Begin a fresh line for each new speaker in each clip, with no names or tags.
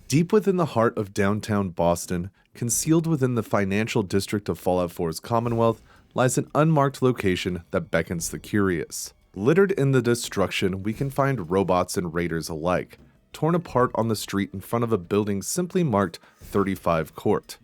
Deep within the heart of downtown Boston, concealed within the financial district of Fallout 4's Commonwealth, lies an unmarked location that beckons the curious. Littered in the destruction, we can find robots and raiders alike, torn apart on the street in front of a building simply marked 35 Court.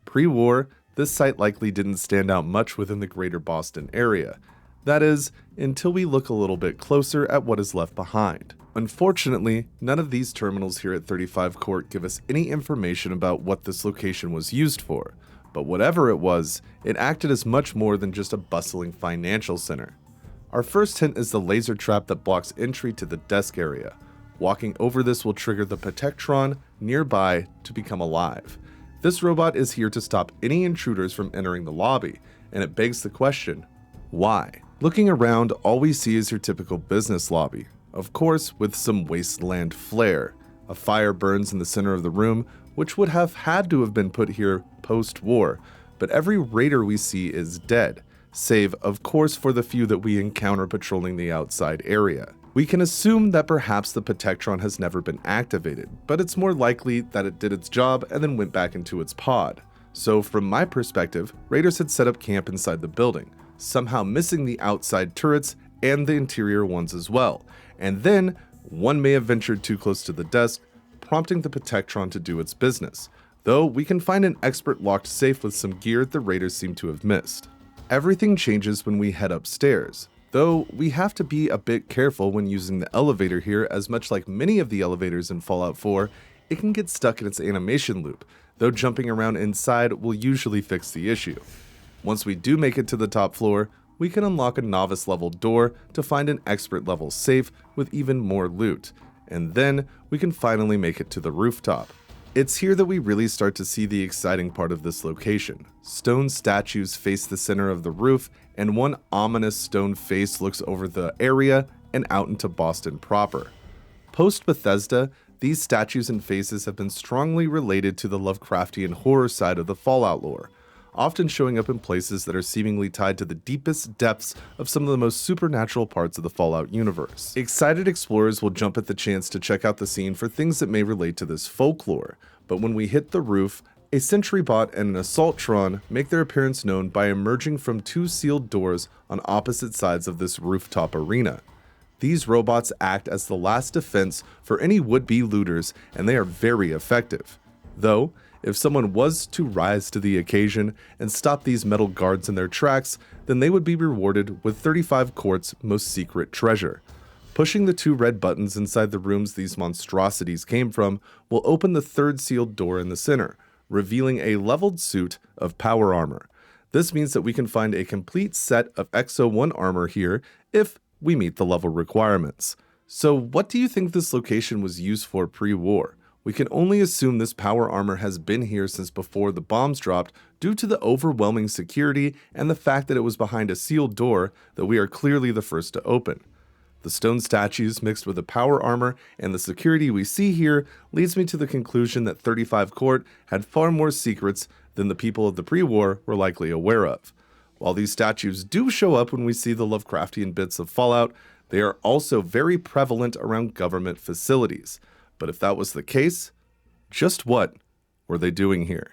Pre-war, this site likely didn't stand out much within the greater Boston area. That is, until we look a little bit closer at what is left behind. Unfortunately, none of these terminals here at 35 Court give us any information about what this location was used for, but whatever it was, it acted as much more than just a bustling financial center. Our first hint is the laser trap that blocks entry to the desk area. Walking over this will trigger the Protectron nearby to become alive. This robot is here to stop any intruders from entering the lobby, and it begs the question, why? Looking around, all we see is your typical business lobby. Of course, with some wasteland flair. A fire burns in the center of the room, which would have had to have been put here post-war, but every raider we see is dead, save, of course, for the few that we encounter patrolling the outside area. We can assume that perhaps the Protectron has never been activated, but it's more likely that it did its job and then went back into its pod. So from my perspective, raiders had set up camp inside the building, somehow missing the outside turrets and the interior ones as well. And then, one may have ventured too close to the desk, prompting the Protectron to do its business, though we can find an expert locked safe with some gear the raiders seem to have missed. Everything changes when we head upstairs, though we have to be a bit careful when using the elevator here, as much like many of the elevators in Fallout 4, it can get stuck in its animation loop, though jumping around inside will usually fix the issue. Once we do make it to the top floor, we can unlock a novice level door to find an expert level safe with even more loot, and then we can finally make it to the rooftop. It's here that we really start to see the exciting part of this location. Stone statues face the center of the roof, and one ominous stone face looks over the area and out into Boston proper. Post-Bethesda, these statues and faces have been strongly related to the Lovecraftian horror side of the Fallout lore, often showing up in places that are seemingly tied to the deepest depths of some of the most supernatural parts of the Fallout universe. Excited explorers will jump at the chance to check out the scene for things that may relate to this folklore, but when we hit the roof, a sentry bot and an assaultron make their appearance known by emerging from two sealed doors on opposite sides of this rooftop arena. These robots act as the last defense for any would-be looters, and they are very effective. Though, if someone was to rise to the occasion and stop these metal guards in their tracks, then they would be rewarded with 35 Court's most secret treasure. Pushing the two red buttons inside the rooms these monstrosities came from will open the third sealed door in the center, revealing a leveled suit of power armor. This means that we can find a complete set of XO1 armor here if we meet the level requirements. So what do you think this location was used for pre-war? We can only assume this power armor has been here since before the bombs dropped due to the overwhelming security and the fact that it was behind a sealed door that we are clearly the first to open. The stone statues mixed with the power armor and the security we see here leads me to the conclusion that 35 Court had far more secrets than the people of the pre-war were likely aware of. While these statues do show up when we see the Lovecraftian bits of Fallout, they are also very prevalent around government facilities. But if that was the case, just what were they doing here?